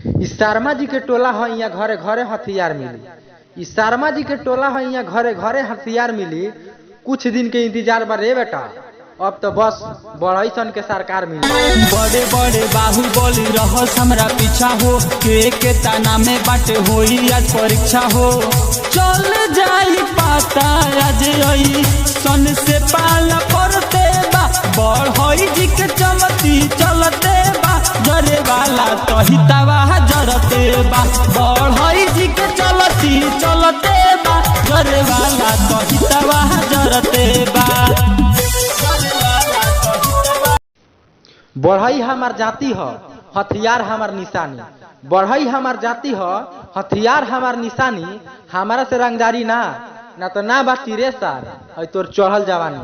इस शर्मा जी के टोला है यहाँ घरे घरे हथियार मिली। इस शर्मा जी के टोला है यहाँ घरे घरे हथियार मिली। कुछ दिन के इंतजार बा रे बेटा, अब तो बस बड़ैसन के सरकार मिली। बड़े बड़े बाहुबली रहस हमरा पीछा हो, के ताना में बाटे होई आज परीक्षा हो। चल जाई पाता आज आई सन से पाला पड़ते बा, बढ़ई जी के चलती चलते बा, जरे वाला तही तवा जरते बा। बढ़ई जी के चलती चलते बा, जरे वाला तही तवा जरते बा। बढ़ई हमार जाति ह, हथियार हमार निशानी। बढ़ई हमार जाति ह, हथियार हमार निशानी। हमारा से रंगदारी ना तो ना बाटी रे सार, है तोर चढ़ल जवानी।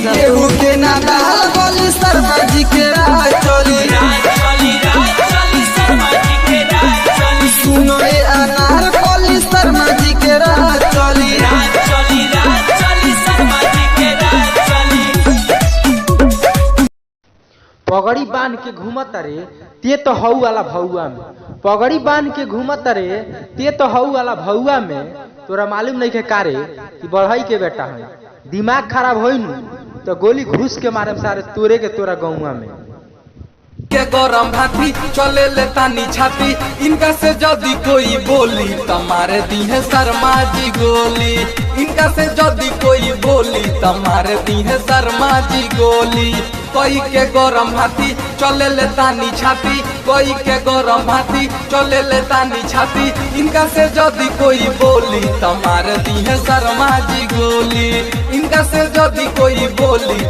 केहू के ना दाल बोली शर्मा जी के राह चली, सुनो रे अनार बोली शर्मा जी के राह चली। पगड़ी बांध के घूमत रे ते तो हऊ वाला भौआ में, पगड़ी बांध के घूमत रे ते तो हऊ वाला भौआ में। तोरा मालूम नहीं के कारे कि बढ़ई के बेटा है, दिमाग खराब होई नु तो गोली घुस के मारे सारे तोरे के तोरा गौवा में। के गरम भाती चले ले तानी छाती, इनका से जदी कोई बोली तमारे दी है शर्मा जी गोली। इनका से जदी कोई बोली तमारे दी है शर्मा जी गोली। कोई के गरम भाती चले ले तानी छाती, कोई के गरम भाती चले ले तानी छाती। इनका से जदी कोई बोली तमारे दी है शर्मा जी गोली। इनका से जदी कोई बोली